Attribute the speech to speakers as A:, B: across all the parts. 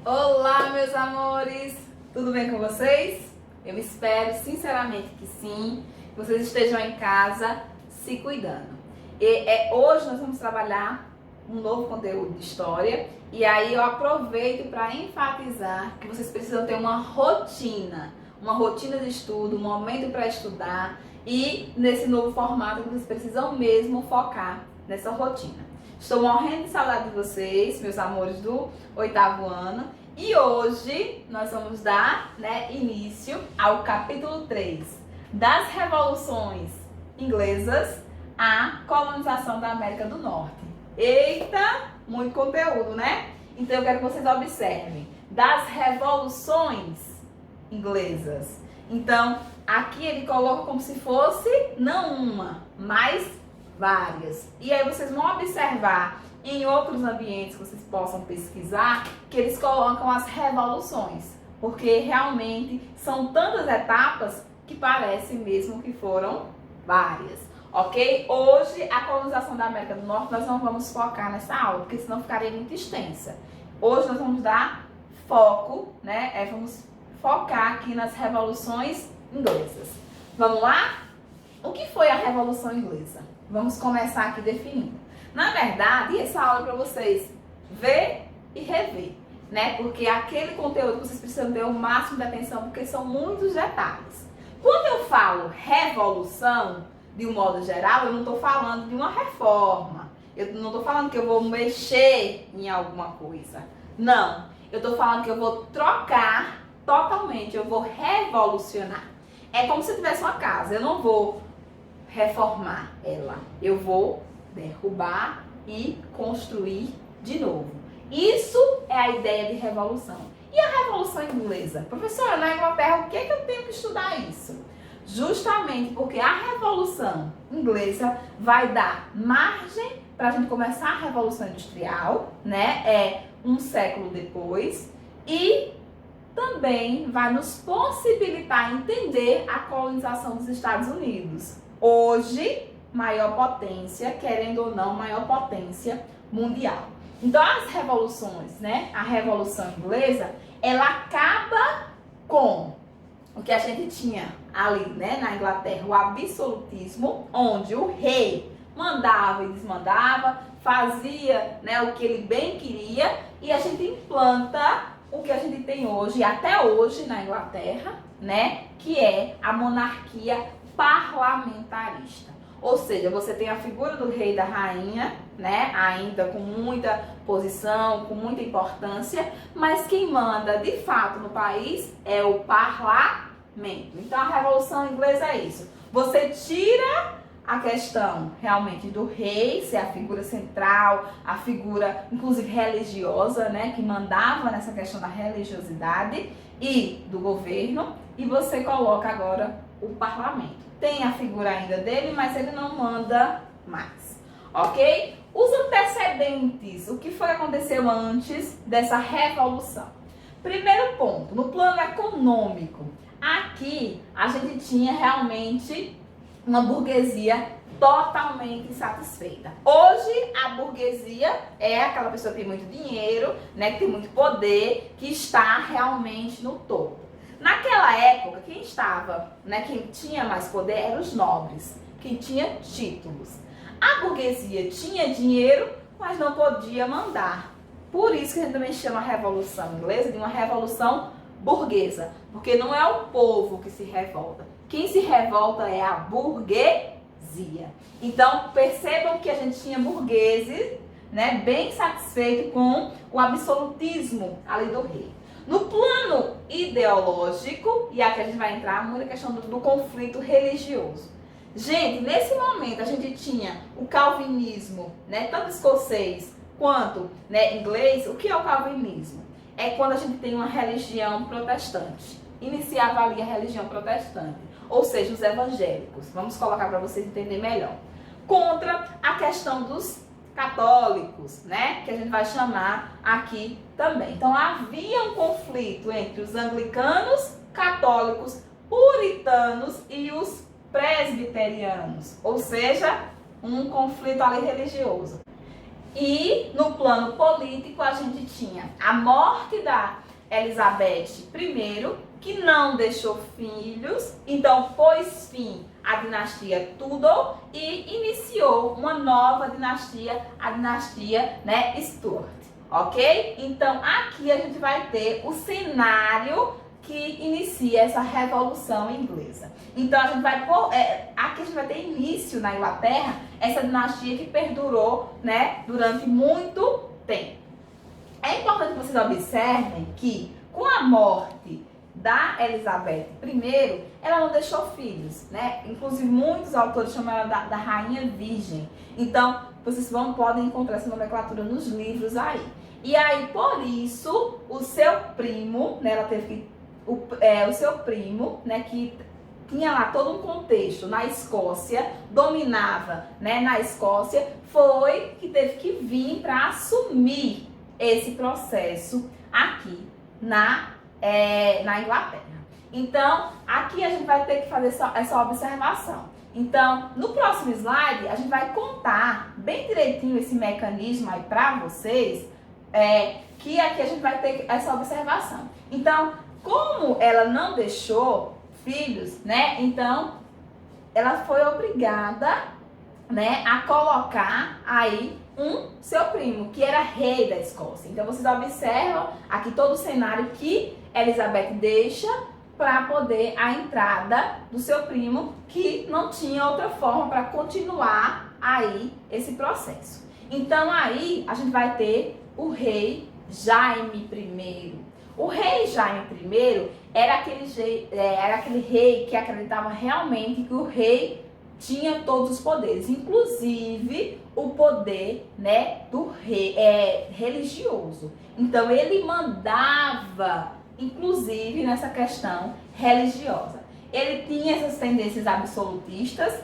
A: Olá, meus amores! Tudo bem com vocês? Eu espero sinceramente que sim, que vocês estejam em casa se cuidando. Hoje nós vamos trabalhar um novo conteúdo de história e aí eu aproveito para enfatizar que vocês precisam ter uma rotina de estudo, um momento para estudar e nesse novo formato vocês precisam mesmo focar nessa rotina. Estou morrendo de saudade de vocês, meus amores do 8º ano. E hoje nós vamos dar início ao capítulo 3 das revoluções inglesas à colonização da América do Norte. Eita, muito conteúdo, né? Então eu quero que vocês observem das revoluções inglesas. Então aqui ele coloca como se fosse não uma, mas várias. E aí vocês vão observar em outros ambientes que vocês possam pesquisar que eles colocam as revoluções, porque realmente são tantas etapas que parece mesmo que foram várias, ok? Hoje a colonização da América do Norte nós não vamos focar nessa aula, porque senão ficaria muito extensa. Hoje nós vamos dar foco, vamos focar aqui nas revoluções inglesas. Vamos lá? O que foi a Revolução Inglesa? Vamos começar aqui definindo. Na verdade, essa aula é para vocês ver e rever, Porque aquele conteúdo vocês precisam ter o máximo de atenção, porque são muitos detalhes. Quando eu falo revolução, de um modo geral, eu não estou falando de uma reforma. Eu não estou falando que eu vou mexer em alguma coisa. Não. Eu estou falando que eu vou trocar totalmente, eu vou revolucionar. É como se eu tivesse uma casa, eu não vou reformar ela, eu vou derrubar e construir de novo. Isso é a ideia de revolução. E a Revolução Inglesa? Professora, na Inglaterra, o que é que eu tenho que estudar isso? Justamente porque a Revolução Inglesa vai dar margem para a gente começar a Revolução Industrial, É um século depois, e também vai nos possibilitar entender a colonização dos Estados Unidos. Hoje, maior potência, querendo ou não, maior potência mundial. Então, as revoluções, A Revolução Inglesa, ela acaba com o que a gente tinha ali, na Inglaterra, o absolutismo, onde o rei mandava e desmandava, fazia, o que ele bem queria, e a gente implanta o que a gente tem hoje, até hoje na Inglaterra, que é a monarquia parlamentarista. Ou seja, você tem a figura do rei e da rainha, ainda com muita posição, com muita importância, mas quem manda de fato no país é o parlamento. Então a Revolução Inglesa é isso. Você tira a questão realmente do rei ser a figura central, a figura inclusive religiosa, que mandava nessa questão da religiosidade e do governo, e você coloca agora o parlamento. Tem a figura ainda dele, mas ele não manda mais, ok? Os antecedentes, o que foi que aconteceu antes dessa revolução? Primeiro ponto, no plano econômico, aqui a gente tinha realmente uma burguesia totalmente insatisfeita. Hoje a burguesia é aquela pessoa que tem muito dinheiro, que tem muito poder, que está realmente no topo. Naquela época, quem estava, quem tinha mais poder eram os nobres, quem tinha títulos. A burguesia tinha dinheiro, mas não podia mandar. Por isso que a gente também chama a Revolução Inglesa de uma revolução burguesa, porque não é o povo que se revolta. Quem se revolta é a burguesia. Então, percebam que a gente tinha burgueses, bem satisfeitos com o absolutismo ali do rei. No plano ideológico, e aqui a gente vai entrar muito na questão do conflito religioso. Gente, nesse momento a gente tinha o calvinismo, tanto escocês quanto inglês. O que é o calvinismo? É quando a gente tem uma religião protestante. Iniciava ali a religião protestante, ou seja, os evangélicos. Vamos colocar para vocês entenderem melhor. Contra a questão dos católicos, que a gente vai chamar aqui também. Então havia um conflito entre os anglicanos, católicos, puritanos e os presbiterianos, ou seja, um conflito ali religioso. E no plano político a gente tinha a morte da Elizabeth I, que não deixou filhos, então pôs fim à dinastia Tudor e iniciou uma nova dinastia, a dinastia, né, Stuart, ok? Então aqui a gente vai ter o cenário que inicia essa Revolução Inglesa. Então aqui a gente vai ter início na Inglaterra essa dinastia que perdurou, né, durante muito tempo. É importante que vocês observem que com a morte da Elizabeth I, ela não deixou filhos, né? Inclusive muitos autores chamam ela da Rainha Virgem. Então vocês podem encontrar essa nomenclatura nos livros aí. E aí por isso o seu primo, né, ela teve que o seu primo, né, que tinha lá todo um contexto na Escócia, dominava, né, na Escócia, foi que teve que vir para assumir esse processo aqui na Inglaterra. Então, aqui a gente vai ter que fazer essa observação. Então, no próximo slide, a gente vai contar bem direitinho esse mecanismo aí para vocês, que aqui a gente vai ter essa observação. Então, como ela não deixou filhos, né? Então, ela foi obrigada, né, a colocar aí seu primo, que era rei da Escócia. Então, vocês observam aqui todo o cenário que Elizabeth deixa para poder a entrada do seu primo, que não tinha outra forma para continuar aí esse processo. Então, aí a gente vai ter o rei Jaime I. O rei Jaime I era aquele rei que acreditava realmente que o rei tinha todos os poderes, inclusive o poder, né, do rei religioso. Então ele mandava, inclusive, nessa questão religiosa. Ele tinha essas tendências absolutistas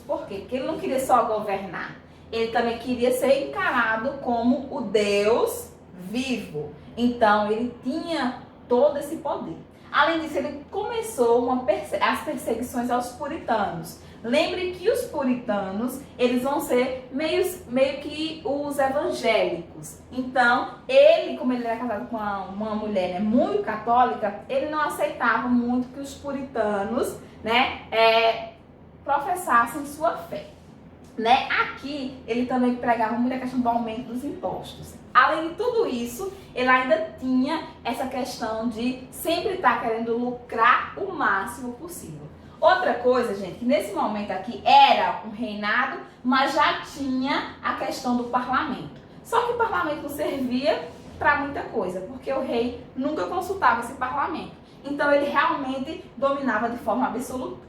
A: por quê? Porque ele não queria só governar, ele também queria ser encarado como o Deus vivo. Então ele tinha todo esse poder. Além disso, ele começou as perseguições aos puritanos. Lembre que os puritanos, eles vão ser meio que os evangélicos. Então, ele, como ele era casado com uma mulher, né, muito católica, ele não aceitava muito que os puritanos, né, professassem sua fé. Né? Aqui, ele também pregava muito a questão do aumento dos impostos. Além de tudo isso, ele ainda tinha essa questão de sempre estar querendo lucrar o máximo possível. Outra coisa, gente, que nesse momento aqui era um reinado, mas já tinha a questão do parlamento. Só que o parlamento não servia para muita coisa, porque o rei nunca consultava esse parlamento. Então ele realmente dominava de forma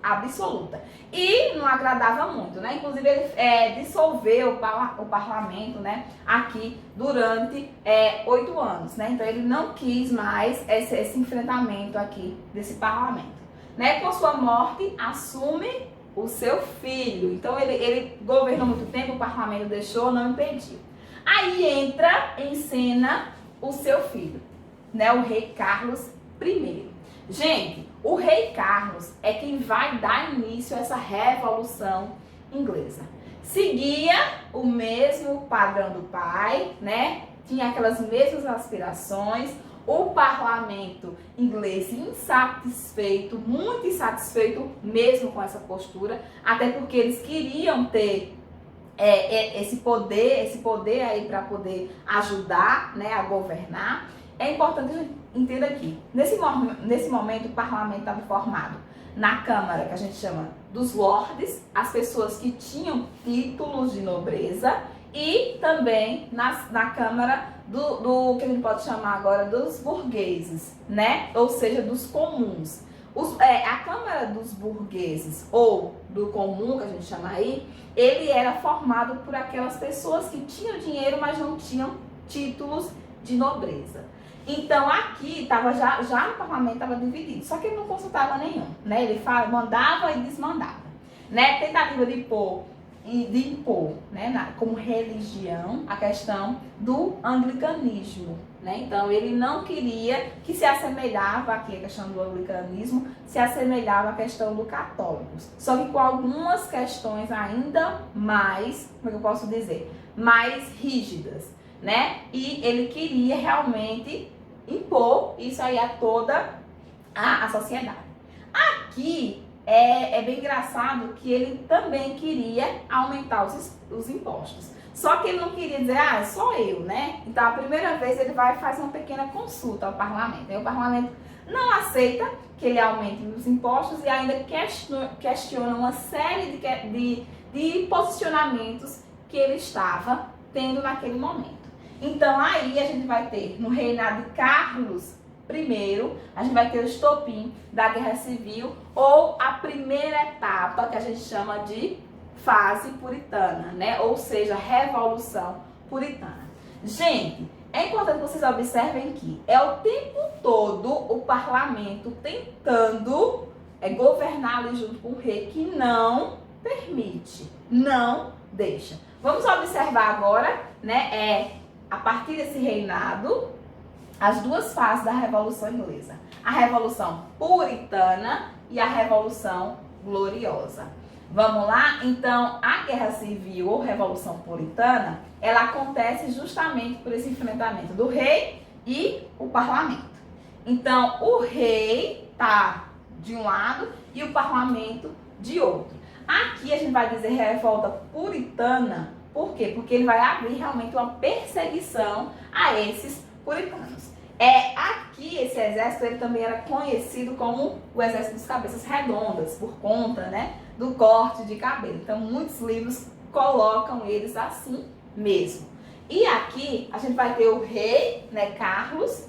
A: absoluta. E não agradava muito, né? Inclusive ele dissolveu o parlamento, né, aqui durante 8 anos, né? Então ele não quis mais esse enfrentamento aqui desse parlamento. Né? Com sua morte, assume o seu filho. Então ele governou muito tempo, o parlamento deixou, não impediu. Aí entra em cena o seu filho, né? O rei Carlos I. Gente, o rei Carlos é quem vai dar início a essa Revolução Inglesa. Seguia o mesmo padrão do pai, né? Tinha aquelas mesmas aspirações. O parlamento inglês insatisfeito, muito insatisfeito mesmo com essa postura, até porque eles queriam ter esse poder aí para poder ajudar, né, a governar. É importante a gente entender aqui, nesse momento o parlamento estava formado na Câmara, que a gente chama dos lords, as pessoas que tinham títulos de nobreza, e também na Câmara do que a gente pode chamar agora dos burgueses, né? Ou seja, dos comuns. A Câmara dos burgueses, ou do comum, que a gente chama aí, ele era formado por aquelas pessoas que tinham dinheiro, mas não tinham títulos de nobreza. Então aqui já no parlamento estava dividido, só que ele não consultava nenhum, né? Ele mandava e desmandava, né? Tentativa de impor, né, como religião, a questão do anglicanismo, né? Então ele não queria que se assemelhava aqui a questão do anglicanismo, se assemelhava à questão do católico, só que com algumas questões ainda mais, como é que eu posso dizer, mais rígidas, né? E ele queria realmente impor isso aí a toda a sociedade. Aqui é bem engraçado que ele também queria aumentar os impostos. Só que ele não queria dizer, é só eu, né? Então, a primeira vez ele vai fazer uma pequena consulta ao parlamento. Aí o parlamento não aceita que ele aumente os impostos e ainda questiona uma série de posicionamentos que ele estava tendo naquele momento. Então, aí a gente vai ter, no reinado de Carlos I, a gente vai ter o estopim da Guerra Civil, ou a primeira etapa, que a gente chama de fase puritana, né? Ou seja, Revolução Puritana. Gente, é importante que vocês observem que é o tempo todo o parlamento tentando governar ali junto com o rei, que não permite, não deixa. Vamos observar agora, né? A partir desse reinado, as duas fases da Revolução Inglesa. A Revolução Puritana e a Revolução Gloriosa. Vamos lá? Então, a Guerra Civil ou Revolução Puritana, ela acontece justamente por esse enfrentamento do rei e o parlamento. Então, o rei está de um lado e o parlamento de outro. Aqui a gente vai dizer revolta puritana, por quê? Porque ele vai abrir realmente uma perseguição a esses puritanos. Aqui esse exército ele também era conhecido como o exército dos cabeças redondas, por conta, né, do corte de cabelo. Então muitos livros colocam eles assim mesmo. E aqui a gente vai ter o rei, né, Carlos,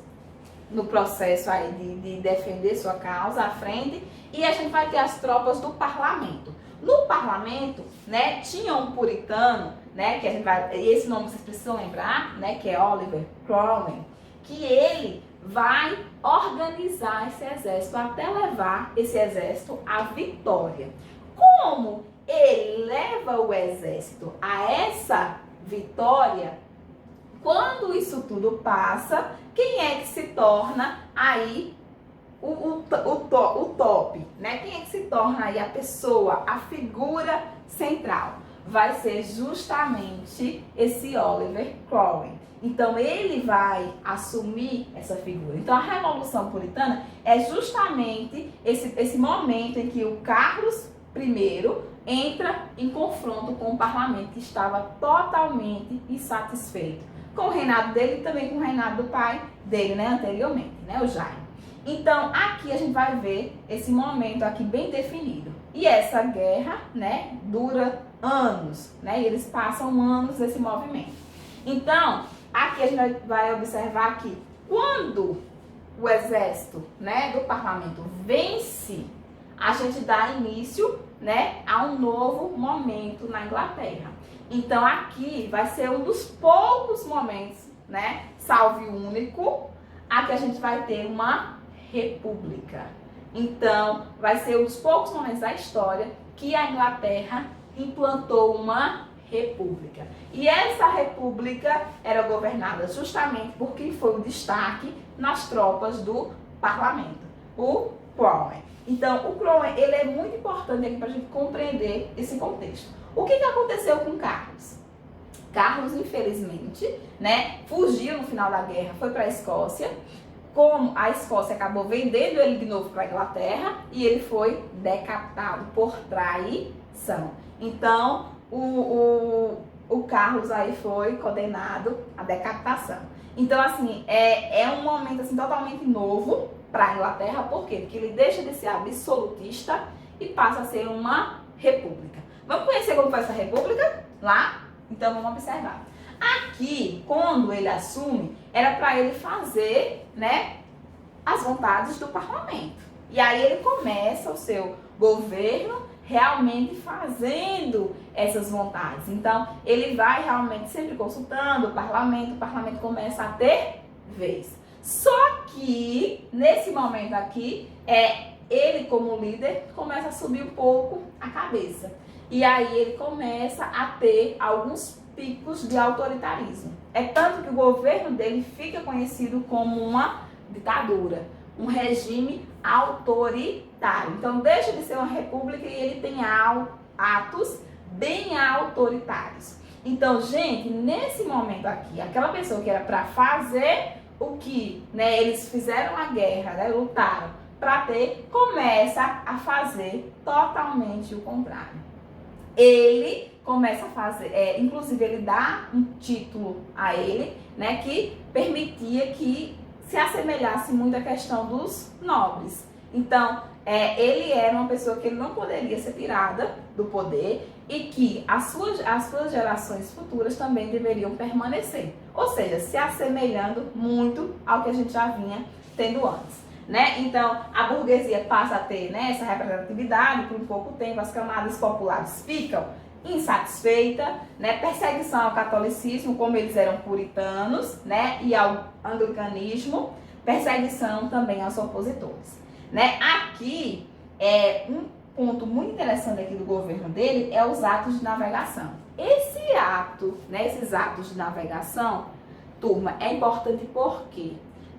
A: no processo aí de defender sua causa à frente, e a gente vai ter as tropas do parlamento. No parlamento, né, tinha um puritano, né, que a gente vai, esse nome vocês precisam lembrar, né, que é Oliver Cromwell, que ele vai organizar esse exército até levar esse exército à vitória. Como ele leva o exército a essa vitória, quando isso tudo passa, quem é que se torna aí o top, né? Quem é que se torna aí a pessoa, a figura central? Vai ser justamente esse Oliver Cromwell. Então, ele vai assumir essa figura. Então, a Revolução Puritana é justamente esse momento em que o Carlos I entra em confronto com o parlamento, que estava totalmente insatisfeito com o reinado dele e também com o reinado do pai dele, né, anteriormente, né, o Jaime. Então, aqui a gente vai ver esse momento aqui bem definido. E essa guerra, né, dura anos, né, e eles passam anos nesse movimento. Então, aqui a gente vai observar que quando o exército, né, do parlamento vence, a gente dá início, né, a um novo momento na Inglaterra. Então, aqui vai ser um dos poucos momentos, né, salve único, aqui a gente vai ter uma república. Então, vai ser um dos poucos momentos da história que a Inglaterra implantou uma república. E essa república era governada justamente por quem foi o destaque nas tropas do parlamento, o Cromwell. Então, o Cromwell, ele é muito importante aqui para a gente compreender esse contexto. O que aconteceu com Carlos? Carlos, infelizmente, né, fugiu no final da guerra, foi para a Escócia. Como a Escócia acabou vendendo ele de novo para a Inglaterra e ele foi decapitado por traição. Então, o Carlos aí foi condenado à decapitação. Então, assim, é um momento assim, totalmente novo para a Inglaterra. Por quê? Porque ele deixa de ser absolutista e passa a ser uma república. Vamos conhecer como foi essa república lá? Então, vamos observar. Aqui, quando ele assume, era para ele fazer, né, as vontades do parlamento. E aí ele começa o seu governo realmente fazendo essas vontades. Então, ele vai realmente sempre consultando o parlamento começa a ter vez. Só que, nesse momento aqui, ele como líder começa a subir um pouco a cabeça. E aí ele começa a ter alguns picos de autoritarismo. É tanto que o governo dele fica conhecido como uma ditadura, um regime autoritário. Então deixa de ser uma república e ele tem atos bem autoritários. Então, gente, nesse momento aqui, aquela pessoa que era para fazer o que, né, eles fizeram a guerra, né, lutaram para ter, começa a fazer totalmente o contrário. Ele começa a fazer, inclusive ele dá um título a ele, né, que permitia que se assemelhasse muito à questão dos nobres. Então, ele era uma pessoa que ele não poderia ser tirada do poder e que as suas gerações futuras também deveriam permanecer. Ou seja, se assemelhando muito ao que a gente já vinha tendo antes. Né? Então, a burguesia passa a ter, né, essa representatividade por um pouco tempo, as camadas populares ficam insatisfeitas, né? Perseguição ao catolicismo, como eles eram puritanos, né, e ao anglicanismo, perseguição também aos opositores. Né? Aqui, um ponto muito interessante aqui do governo dele é os atos de navegação. Esse ato, né, esses atos de navegação, turma, é importante por quê?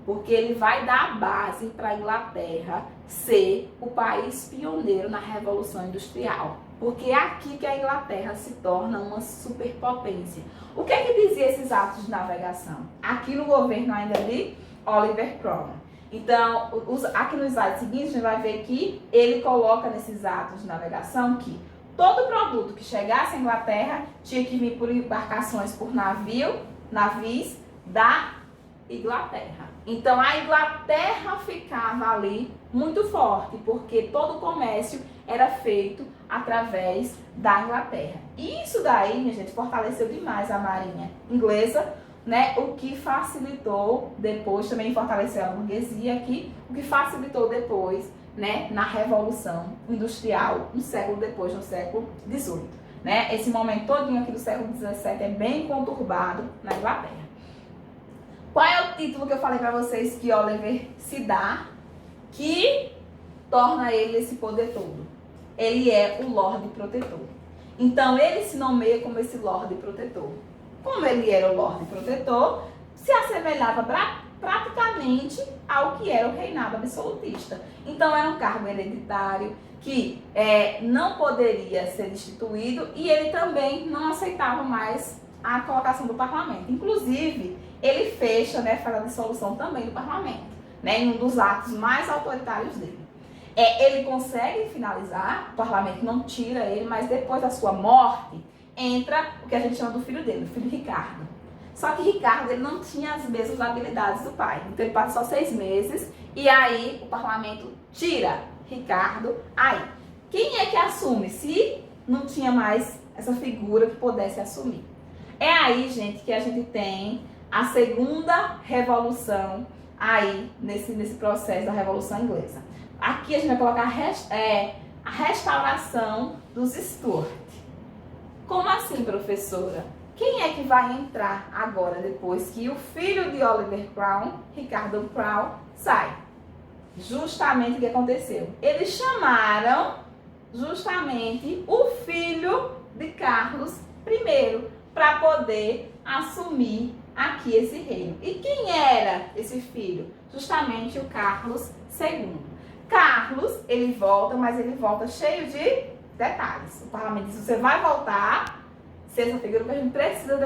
A: Porque ele vai dar a base para a Inglaterra ser o país pioneiro na Revolução Industrial. Porque é aqui que a Inglaterra se torna uma superpotência. O que é que dizia esses atos de navegação? Aqui no governo ainda de Oliver Cromwell. Então, aqui no slide seguinte, a gente vai ver que ele coloca nesses atos de navegação que todo produto que chegasse à Inglaterra tinha que vir por embarcações por navios da Inglaterra. Então, a Inglaterra ficava ali muito forte, porque todo o comércio era feito através da Inglaterra. Isso daí, minha gente, fortaleceu demais a marinha inglesa, né? O que facilitou depois, também fortaleceu a burguesia aqui, o que facilitou depois, né, na Revolução Industrial, um século depois, no século XVIII. Né? Esse momento todinho aqui do século XVII é bem conturbado na Inglaterra. Qual é o título que eu falei para vocês que Oliver se dá, que torna ele esse poder todo? Ele é o Lorde Protetor. Então, ele se nomeia como esse Lorde Protetor. Como ele era o Lorde Protetor, se assemelhava praticamente ao que era o reinado absolutista. Então, era um cargo hereditário que não poderia ser destituído e ele também não aceitava mais a colocação do parlamento. Inclusive, ele fecha, né, faz a dissolução também do parlamento, né, em um dos atos mais autoritários dele. Ele consegue finalizar, o parlamento não tira ele, mas depois da sua morte, entra o que a gente chama do filho dele, o filho Ricardo. Só que Ricardo, ele não tinha as mesmas habilidades do pai, então ele passa só 6 meses, e aí o parlamento tira Ricardo. Aí, quem é que assume se não tinha mais essa figura que pudesse assumir? É aí, gente, que a gente tem a segunda revolução aí, nesse processo da Revolução Inglesa. Aqui a gente vai colocar a restauração dos Stuart. Como assim, professora? Quem é que vai entrar agora, depois que o filho de Oliver Cromwell, Ricardo Cromwell, sai? Justamente o que aconteceu. Eles chamaram justamente o filho de Carlos I para poder assumir aqui esse reino. E quem era esse filho? Justamente o Carlos II. Carlos, ele volta, mas ele volta cheio de detalhes. O parlamento diz, você vai voltar ser essa figura, porque a gente precisa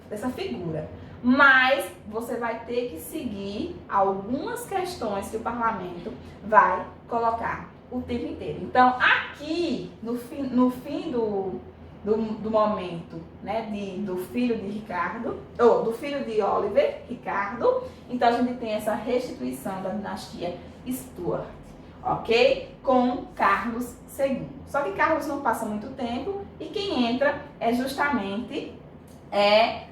A: dessa figura. Mas você vai ter que seguir algumas questões que o parlamento vai colocar o tempo inteiro. Então, aqui, no fim do momento, né, do filho de Ricardo, ou do filho de Oliver, Ricardo, então a gente tem essa restituição da dinastia Stuart, ok? Com Carlos II. Só que Carlos não passa muito tempo e quem entra é justamente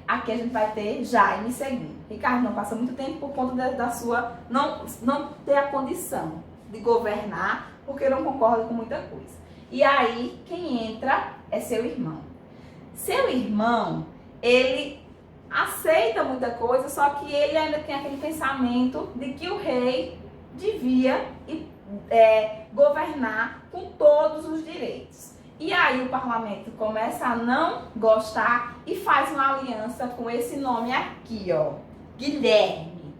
A: aqui a gente vai ter Jaime II. Ricardo não passa muito tempo por conta da sua não ter a condição de governar, porque não concorda com muita coisa. E aí quem entra é seu irmão. Seu irmão, ele aceita muita coisa, só que ele ainda tem aquele pensamento de que o rei devia governar com todos os direitos. E aí o parlamento começa a não gostar e faz uma aliança com esse nome aqui, ó, Guilherme.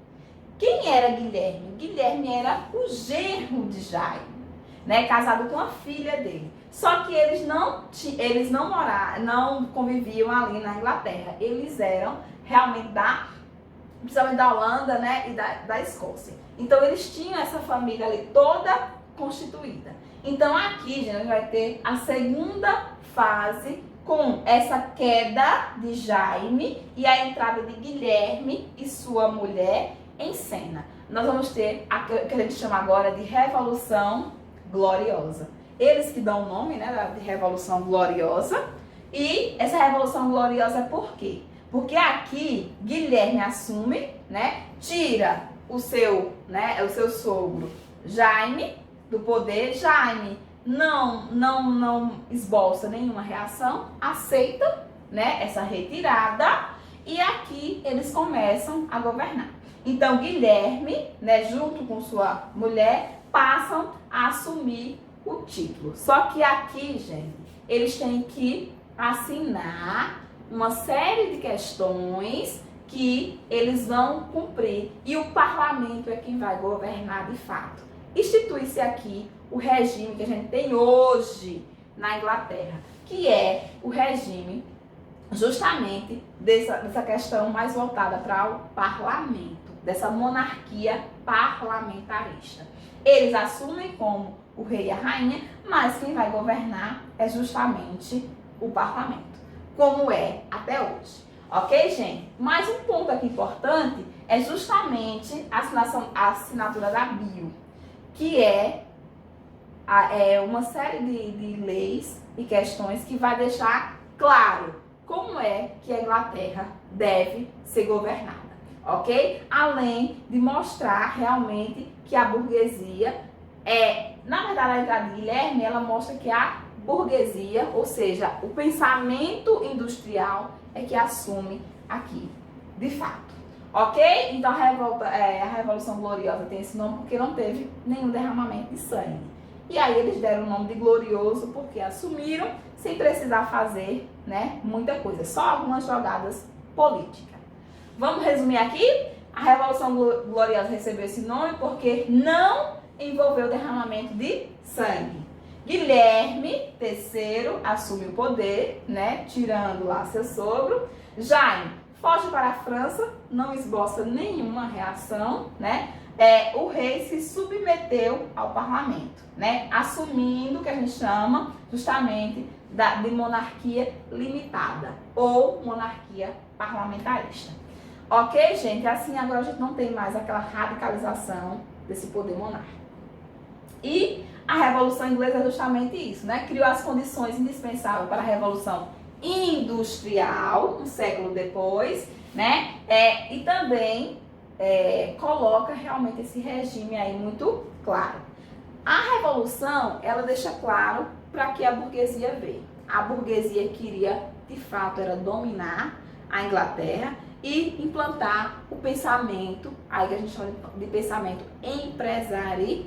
A: Quem era Guilherme? Guilherme era o genro de Jaime, né, casado com a filha dele. Só que eles não conviviam ali na Inglaterra. Eles eram realmente principalmente da Holanda, né, e da Escócia. Então eles tinham essa família ali toda constituída. Então aqui, gente, a gente vai ter a segunda fase com essa queda de Jaime e a entrada de Guilherme e sua mulher em cena. Nós vamos ter o que a gente chama agora de Revolução Gloriosa. Eles que dão o nome, né, de Revolução Gloriosa. E essa Revolução Gloriosa por quê? Porque aqui Guilherme assume, né, tira o seu sogro Jaime do poder. Jaime não esboça nenhuma reação, aceita, né, essa retirada e aqui eles começam a governar. Então Guilherme, né, junto com sua mulher, passam a assumir o título. Só que aqui, gente, eles têm que assinar uma série de questões que eles vão cumprir e o parlamento é quem vai governar de fato. Institui-se aqui o regime que a gente tem hoje na Inglaterra, que é o regime justamente dessa questão mais voltada para o parlamento, dessa monarquia parlamentarista. Eles assumem como o rei e a rainha, mas quem vai governar é justamente o parlamento, como é até hoje. Ok, gente? Mais um ponto aqui importante é justamente a assinatura da Bio, que é uma série de leis e questões que vai deixar claro como é que a Inglaterra deve ser governada, ok? Além de mostrar realmente que a burguesia na verdade, a entrada de Guilherme, ela mostra que a burguesia, ou seja, o pensamento industrial é que assume aqui, de fato. Ok? Então a Revolução Gloriosa tem esse nome porque não teve nenhum derramamento de sangue. E aí eles deram o nome de glorioso porque assumiram sem precisar fazer, né, muita coisa, só algumas jogadas políticas. Vamos resumir aqui? A Revolução Gloriosa recebeu esse nome porque não envolveu derramamento de sangue. Guilherme III assume o poder, né, tirando lá seu sogro. Jaime foge para a França, não esboça nenhuma reação, né? O rei se submeteu ao parlamento, né, assumindo o que a gente chama justamente de monarquia limitada ou monarquia parlamentarista. Ok, gente? Assim agora a gente não tem mais aquela radicalização desse poder monárquico. E a Revolução Inglesa é justamente isso, né? Criou as condições indispensáveis para a Revolução Industrial, um século depois, né? E também coloca realmente esse regime aí muito claro. A Revolução, ela deixa claro para que a burguesia veio. A burguesia queria, de fato, era dominar a Inglaterra e implantar o pensamento, aí que a gente chama de pensamento empresarial.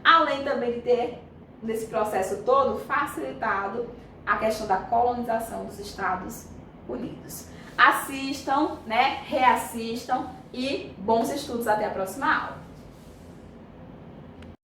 A: Além também de ter, nesse processo todo, facilitado a questão da colonização dos Estados Unidos. Assistam, né, reassistam e bons estudos até a próxima aula.